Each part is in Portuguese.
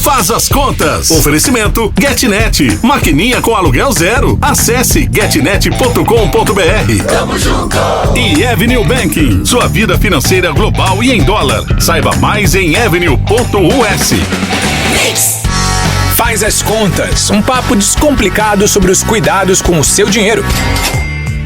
Faz as contas. Oferecimento GetNet. Maquininha com aluguel zero. Acesse getnet.com.br. Tamo junto. E Avenue Banking. Sua vida financeira global e em dólar. Saiba mais em avenue.us. Faz as contas. Um papo descomplicado sobre os cuidados com o seu dinheiro.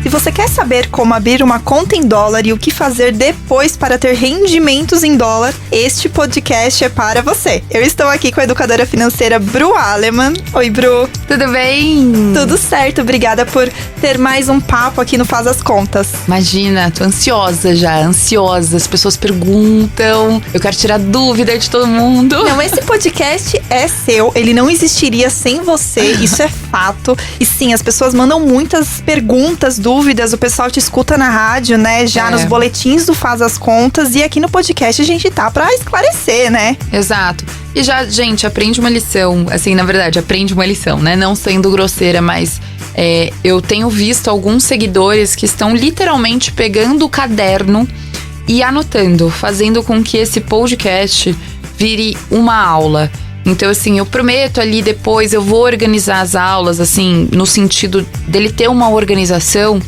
Se você quer saber como abrir uma conta em dólar e o que fazer depois para ter rendimentos em dólar, este podcast é para você. Eu estou aqui com a educadora financeira Bru Aleman. Oi, Bru. Tudo bem? Tudo certo, obrigada por ter mais um papo aqui no Faz as Contas. Imagina, tô ansiosa já, ansiosa. As pessoas perguntam, eu quero tirar dúvida de todo mundo. Não, esse podcast é seu, ele não existiria sem você, isso é fato. E sim, as pessoas mandam muitas perguntas, dúvidas, o pessoal te escuta na rádio, né? Já nos boletins do Faz as Contas, e aqui no podcast a gente tá pra esclarecer, né? Exato. E já, gente, aprende uma lição, assim, na verdade, aprende uma lição, né? Não sendo grosseira, mas eu tenho visto alguns seguidores que estão literalmente pegando o caderno e anotando, fazendo com que esse podcast vire uma aula. Então, assim, eu prometo ali depois, eu vou organizar as aulas, assim, no sentido dele ter uma organização.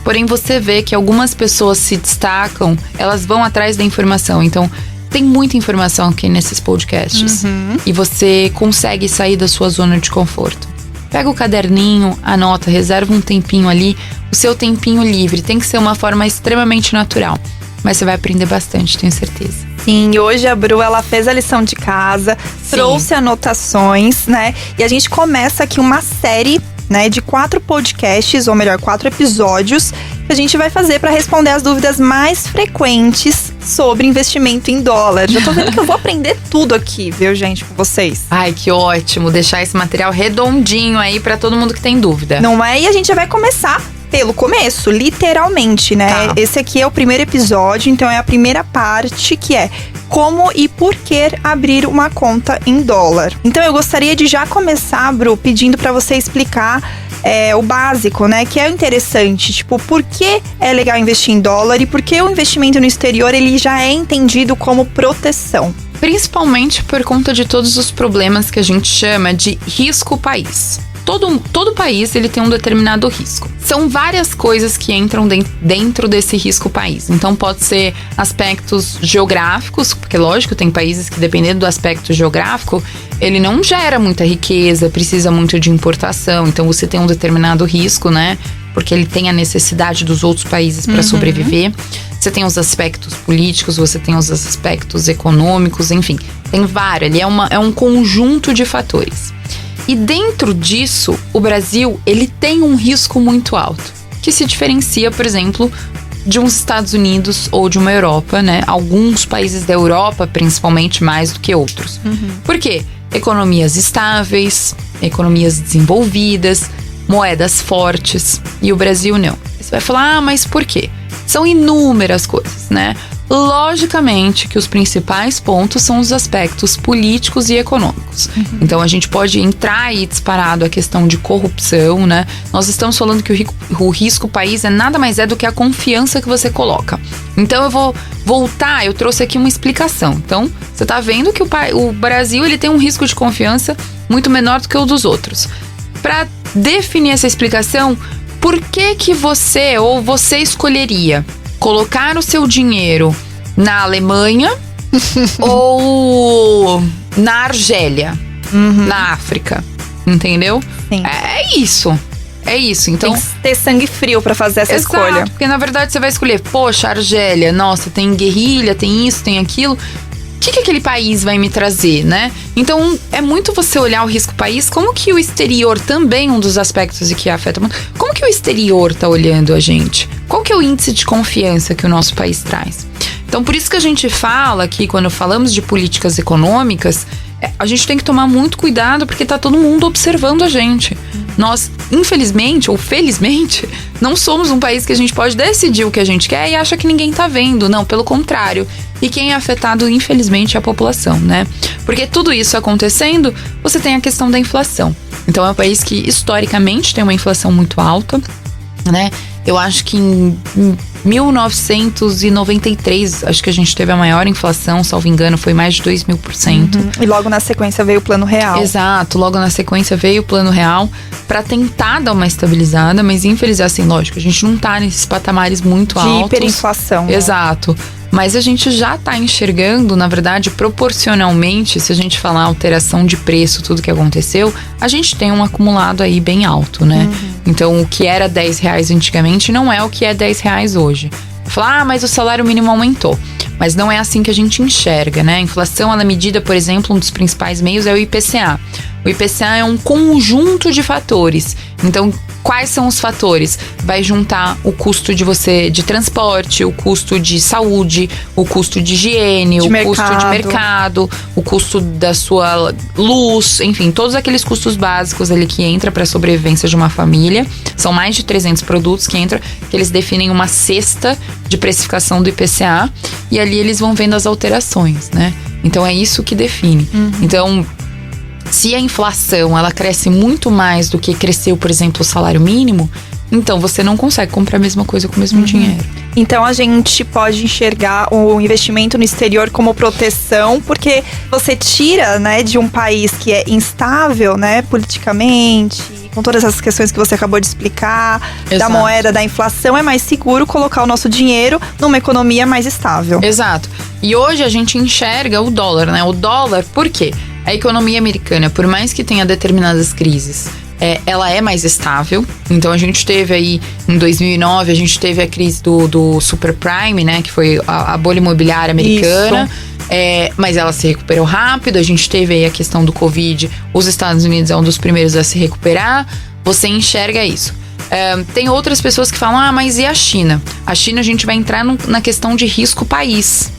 Porém, você vê que algumas pessoas se destacam, elas vão atrás da informação. Então, tem muita informação aqui nesses podcasts. E você consegue sair da sua zona de conforto. Pega o caderninho, anota, reserva um tempinho ali. O seu tempinho livre tem que ser uma forma extremamente natural. Mas você vai aprender bastante, tenho certeza. Sim, hoje a Bru, ela fez a lição de casa, trouxe anotações, né? E a gente começa aqui uma série, né, de 4 podcasts, ou melhor, 4 episódios, que a gente vai fazer para responder as dúvidas mais frequentes sobre investimento em dólar. Já tô vendo que eu vou aprender tudo aqui, viu, gente, com vocês. Ai, que ótimo, deixar esse material redondinho aí para todo mundo que tem dúvida. Não é? E a gente já vai começar pelo começo, literalmente, né? Tá. Esse aqui é o primeiro episódio, então é a primeira parte, que é como e por que abrir uma conta em dólar. Então eu gostaria de já começar, Bru, pedindo para você explicar o básico, né? Que é o interessante, tipo, por que é legal investir em dólar e por que o investimento no exterior ele já é entendido como proteção. Principalmente por conta de todos os problemas que a gente chama de risco país. Todo país ele tem um determinado risco. São várias coisas que entram dentro desse risco país. Então pode ser aspectos geográficos, porque lógico, tem países que dependendo do aspecto geográfico, ele não gera muita riqueza, precisa muito de importação. Então você tem um determinado risco, né? Porque ele tem a necessidade dos outros países para sobreviver. Você tem os aspectos políticos, você tem os aspectos econômicos, enfim. Tem vários, ele é um conjunto de fatores. E dentro disso, o Brasil, ele tem um risco muito alto, que se diferencia, por exemplo, de uns Estados Unidos ou de uma Europa, né? Alguns países da Europa, principalmente, mais do que outros. Por quê? Economias estáveis, economias desenvolvidas, moedas fortes, e o Brasil não. Você vai falar, mas por quê? São inúmeras coisas, né? Logicamente que os principais pontos são os aspectos políticos e econômicos. Então a gente pode entrar aí disparado a questão de corrupção, né? Nós estamos falando que o risco país nada mais é do que a confiança que você coloca. Então eu vou voltar, eu trouxe aqui uma explicação. Então você tá vendo que o Brasil ele tem um risco de confiança muito menor do que o dos outros. Para definir essa explicação, por que você ou você escolheria colocar o seu dinheiro na Alemanha ou na Argélia, na África, entendeu? Sim. É isso. Então, tem que ter sangue frio pra fazer essa escolha. Porque na verdade você vai escolher, poxa, Argélia, nossa, tem guerrilha, tem isso, tem aquilo. O que aquele país vai me trazer, né? Então, é muito você olhar o risco país, como que o exterior também, um dos aspectos que afeta muito, como que o exterior tá olhando a gente? Qual que é o índice de confiança que o nosso país traz? Então, por isso que a gente fala que quando falamos de políticas econômicas, a gente tem que tomar muito cuidado porque tá todo mundo observando a gente. Nós, infelizmente ou felizmente, não somos um país que a gente pode decidir o que a gente quer e acha que ninguém tá vendo. Não, pelo contrário. E quem é afetado, infelizmente, é a população, né? Porque tudo isso acontecendo, você tem a questão da inflação. Então, é um país que, historicamente, tem uma inflação muito alta, né? Eu acho que em 1993, acho que a gente teve a maior inflação, salvo engano, foi mais de 2.000%. E logo na sequência veio o Plano Real. Exato, logo na sequência veio o Plano Real para tentar dar uma estabilizada, mas infelizmente, assim, lógico, a gente não tá nesses patamares muito altos. De hiperinflação. Exato. Mas a gente já tá enxergando, na verdade, proporcionalmente, se a gente falar alteração de preço, tudo que aconteceu, a gente tem um acumulado aí bem alto, né? Então, o que era R$10 antigamente não é o que é R$10 hoje. Falar, mas o salário mínimo aumentou. Mas não é assim que a gente enxerga, né? A inflação, ela é medida, por exemplo, um dos principais meios é o IPCA. O IPCA é um conjunto de fatores. Então, quais são os fatores? Vai juntar o custo de transporte, o custo de saúde, o custo de higiene, custo de mercado, o custo da sua luz, enfim, todos aqueles custos básicos ali que entra para a sobrevivência de uma família. São mais de 300 produtos que entram, que eles definem uma cesta de precificação do IPCA e ali eles vão vendo as alterações, né? Então é isso que define. Então, se a inflação ela cresce muito mais do que cresceu, por exemplo, o salário mínimo, então você não consegue comprar a mesma coisa com o mesmo dinheiro. Então a gente pode enxergar o investimento no exterior como proteção, porque você tira, né, de um país que é instável, né, politicamente, com todas essas questões que você acabou de explicar, da moeda, da inflação, é mais seguro colocar o nosso dinheiro numa economia mais estável. Exato. E hoje a gente enxerga o dólar, né? O dólar, por quê? A economia americana, por mais que tenha determinadas crises, ela é mais estável. Então a gente teve aí, em 2009, a gente teve a crise do superprime, né? Que foi a bolha imobiliária americana. Mas ela se recuperou rápido. A gente teve aí a questão do Covid. Os Estados Unidos é um dos primeiros a se recuperar. Você enxerga isso. Tem outras pessoas que falam, mas e a China? A China a gente vai entrar na questão de risco país.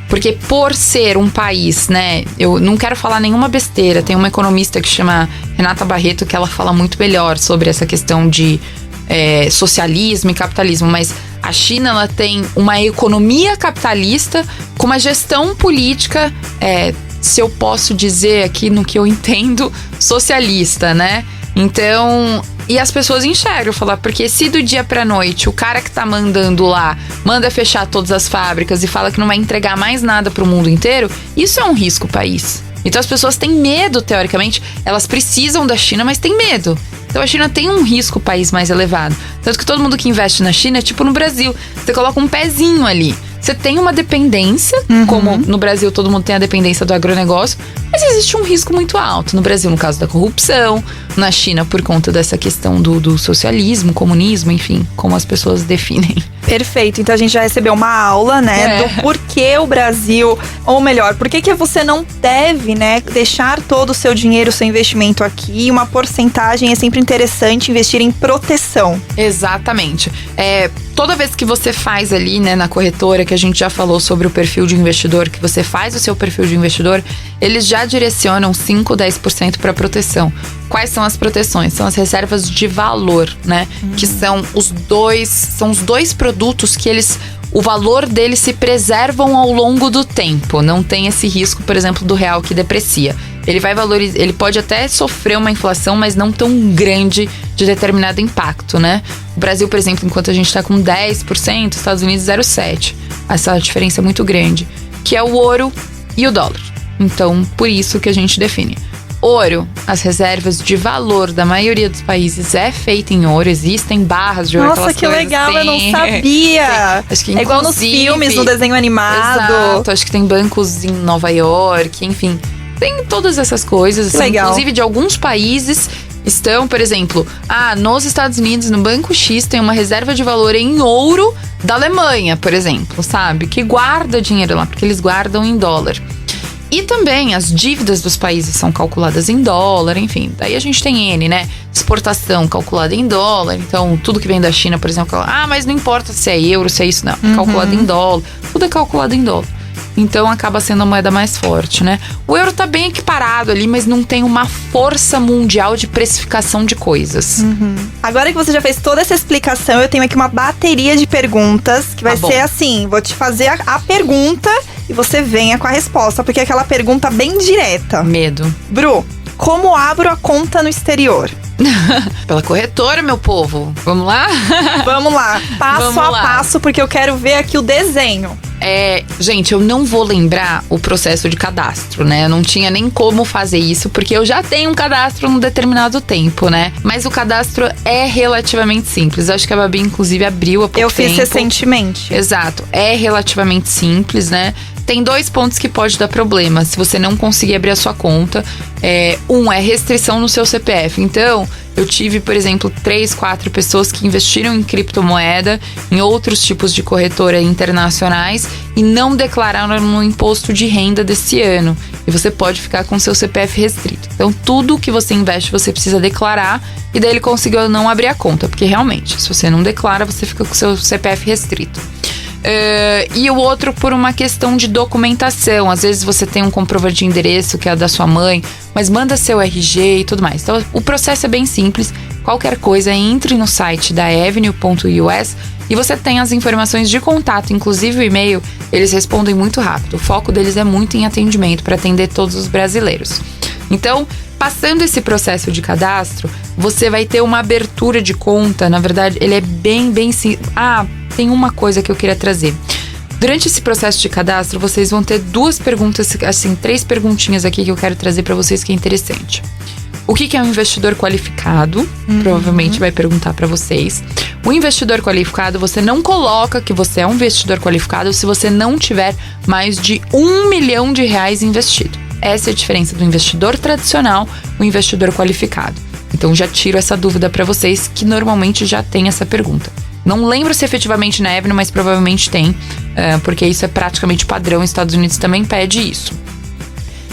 Porque por ser um país, né, eu não quero falar nenhuma besteira, tem uma economista que chama Renata Barreto que ela fala muito melhor sobre essa questão de socialismo e capitalismo, mas a China ela tem uma economia capitalista com uma gestão política, se eu posso dizer aqui no que eu entendo, socialista, né? Então, e as pessoas enxergam, falar, porque se do dia pra noite o cara que tá mandando lá manda fechar todas as fábricas e fala que não vai entregar mais nada pro mundo inteiro, isso é um risco país. Então as pessoas têm medo, teoricamente, elas precisam da China, mas têm medo. Então a China tem um risco país mais elevado. Tanto que todo mundo que investe na China é tipo no Brasil, você coloca um pezinho ali. Você tem uma dependência, como no Brasil todo mundo tem a dependência do agronegócio, mas existe um risco muito alto. No Brasil, no caso da corrupção, na China, por conta dessa questão do socialismo, comunismo, enfim, como as pessoas definem. Perfeito, então a gente já recebeu uma aula, né, do porquê o Brasil, ou melhor, por que você não deve, né, deixar todo o seu dinheiro, o seu investimento aqui. Uma porcentagem é sempre interessante investir em proteção. Exatamente. Toda vez que você faz ali, né, na corretora, que a gente já falou sobre o perfil de investidor, que você faz o seu perfil de investidor, eles já direcionam 5, 10% para proteção. Quais são as proteções? São as reservas de valor, né? Que são os dois produtos que o valor deles se preservam ao longo do tempo. Não tem esse risco, por exemplo, do real que deprecia. Ele vai valorizar, ele pode até sofrer uma inflação, mas não tão grande de determinado impacto, né? O Brasil, por exemplo, enquanto a gente está com 10%, Estados Unidos 0,7%. Essa diferença é muito grande, que é o ouro e o dólar. Então, por isso que a gente define. Ouro, as reservas de valor da maioria dos países é feita em ouro, existem barras de ouro. Nossa, que legal, eu não sabia. Acho que, é igual nos filmes, no desenho animado. Exato, acho que tem bancos em Nova York, enfim. Tem todas essas coisas, assim, legal. Inclusive de alguns países estão, por exemplo, nos Estados Unidos, no Banco X, tem uma reserva de valor em ouro da Alemanha, por exemplo, sabe? Que guarda dinheiro lá, porque eles guardam em dólar. E também as dívidas dos países são calculadas em dólar, enfim. Daí a gente tem N, né? Exportação calculada em dólar. Então, tudo que vem da China, por exemplo, mas não importa se é euro, se é isso, não. É calculado em dólar. Tudo é calculado em dólar. Então, acaba sendo a moeda mais forte, né? O euro tá bem equiparado ali, mas não tem uma força mundial de precificação de coisas. Agora que você já fez toda essa explicação, eu tenho aqui uma bateria de perguntas que vai ser assim, vou te fazer a pergunta e você venha com a resposta, porque é aquela pergunta bem direta. Medo. Bru, como abro a conta no exterior? Pela corretora, meu povo. Vamos lá? Vamos lá, passo a passo, porque eu quero ver aqui o desenho. Gente, eu não vou lembrar o processo de cadastro, né? Eu não tinha nem como fazer isso, porque eu já tenho um cadastro num determinado tempo, né? Mas o cadastro é relativamente simples. Eu acho que a Babi, inclusive, abriu há pouco tempo. Eu fiz recentemente. Exato. É relativamente simples, né? Tem 2 pontos que pode dar problema se você não conseguir abrir a sua conta. Um é restrição no seu CPF. Então, eu tive, por exemplo, 3, 4 pessoas que investiram em criptomoeda, em outros tipos de corretora internacionais e não declararam no imposto de renda desse ano. E você pode ficar com seu CPF restrito. Então, tudo que você investe, você precisa declarar. E daí ele conseguiu não abrir a conta. Porque realmente, se você não declara, você fica com seu CPF restrito. E o outro por uma questão de documentação. Às vezes você tem um comprovante de endereço que é da sua mãe, mas manda seu RG e tudo mais. Então o processo é bem simples. Qualquer coisa, entre no site da avenue.us e você tem as informações de contato, inclusive o e-mail. Eles respondem muito rápido. O foco deles é muito em atendimento para atender todos os brasileiros. Então, passando esse processo de cadastro, você vai ter uma abertura de conta. Na verdade, ele é bem simples. Tem uma coisa que eu queria trazer. Durante esse processo de cadastro, vocês vão ter 2 perguntas, assim, 3 perguntinhas aqui que eu quero trazer para vocês que é interessante. O que é um investidor qualificado? Provavelmente vai perguntar para vocês. O investidor qualificado, você não coloca que você é um investidor qualificado se você não tiver mais de R$1 milhão investido. Essa é a diferença do investidor tradicional e o investidor qualificado. Então já tiro essa dúvida para vocês que normalmente já tem essa pergunta. Não lembro se efetivamente na Avenue, mas provavelmente tem, porque isso é praticamente padrão. Os Estados Unidos também pede isso.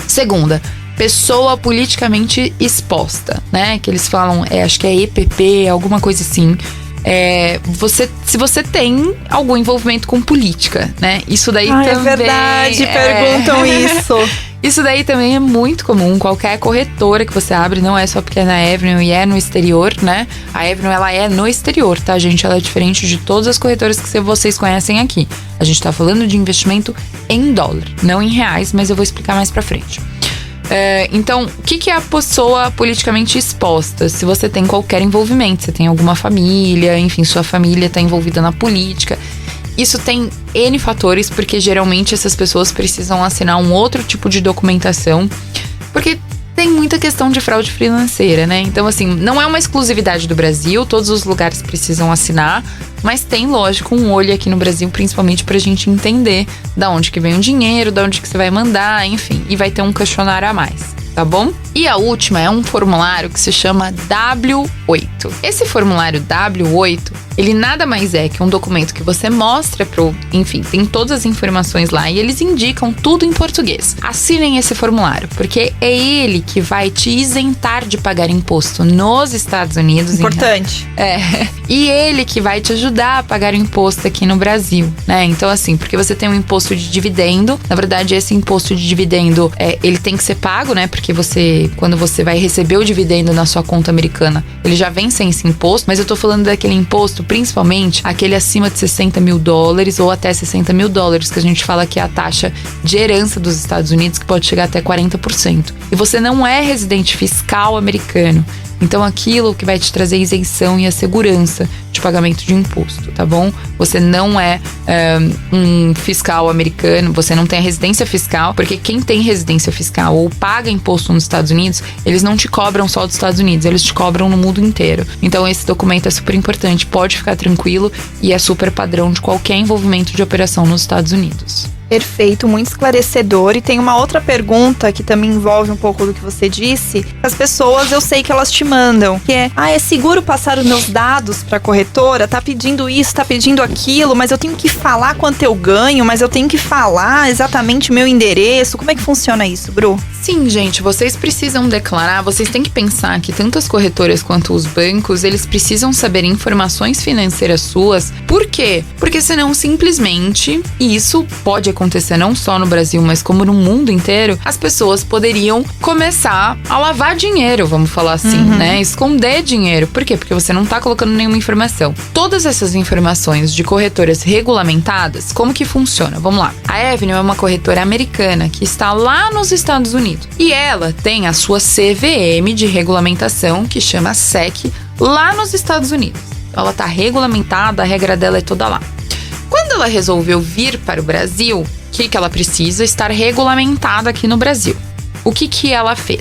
Segunda, pessoa politicamente exposta, né? Que eles falam, acho que é EPP, alguma coisa assim. Se você tem algum envolvimento com política, né? Isso daí também... É verdade, perguntam isso. Isso daí também é muito comum. Qualquer corretora que você abre, não é só porque é na Avenue e é no exterior, né? A Avenue, ela é no exterior, tá, gente? Ela é diferente de todas as corretoras que vocês conhecem aqui. A gente tá falando de investimento em dólar, não em reais, mas eu vou explicar mais pra frente. Então, o que é a pessoa politicamente exposta? Se você tem qualquer envolvimento, você tem alguma família, enfim, sua família está envolvida na política. Isso tem N fatores, porque geralmente essas pessoas precisam assinar um outro tipo de documentação, porque tem muita questão de fraude financeira, né? Então, assim, não é uma exclusividade do Brasil, todos os lugares precisam assinar, mas tem, lógico, um olho aqui no Brasil, principalmente pra gente entender da onde que vem o dinheiro, da onde que você vai mandar, enfim, e vai ter um questionário a mais, tá bom? E a última é um formulário que se chama W8. Esse formulário W8, ele nada mais é que um documento que você mostra enfim, tem todas as informações lá e eles indicam tudo em português. Assinem esse formulário, porque é ele que vai te isentar de pagar imposto nos Estados Unidos. Importante. E ele que vai te ajudar a pagar imposto aqui no Brasil, né? Então, assim, porque você tem um imposto de dividendo, na verdade, esse imposto de dividendo, ele tem que ser pago, né? Porque quando você vai receber o dividendo na sua conta americana, ele já vem sem esse imposto, mas eu tô falando daquele imposto, principalmente aquele acima de $60 mil ou até $60 mil, que a gente fala que é a taxa de herança dos Estados Unidos, que pode chegar até 40%. E você não é residente fiscal americano. Então aquilo que vai te trazer isenção e a segurança de pagamento de imposto, tá bom? Você não é um fiscal americano, você não tem a residência fiscal, porque quem tem residência fiscal ou paga imposto nos Estados Unidos, eles não te cobram só dos Estados Unidos, eles te cobram no mundo inteiro. Então esse documento é super importante, pode ficar tranquilo e é super padrão de qualquer envolvimento de operação nos Estados Unidos. Perfeito, muito esclarecedor. E tem uma outra pergunta que também envolve um pouco do que você disse. As pessoas, eu sei que elas te mandam, que é seguro passar os meus dados para a corretora? Tá pedindo isso, tá pedindo aquilo, mas eu tenho que falar quanto eu ganho, mas eu tenho que falar exatamente o meu endereço. Como é que funciona isso, Bru? Sim, gente, vocês precisam declarar, vocês têm que pensar que tanto as corretoras quanto os bancos, eles precisam saber informações financeiras suas. Por quê? Porque senão simplesmente, e isso pode acontecer não só no Brasil, mas como no mundo inteiro, as pessoas poderiam começar a lavar dinheiro, vamos falar assim, né? Esconder dinheiro. Por quê? Porque você não tá colocando nenhuma informação. informação. Todas essas informações de corretoras regulamentadas, como que funciona? Vamos lá. A Avenue é uma corretora americana que está lá nos Estados Unidos. E ela tem a sua CVM de regulamentação, que chama SEC, lá nos Estados Unidos. Ela está regulamentada, a regra dela é toda lá. Quando ela resolveu vir para o Brasil, o que ela precisa? Estar regulamentada aqui no Brasil. O que ela fez?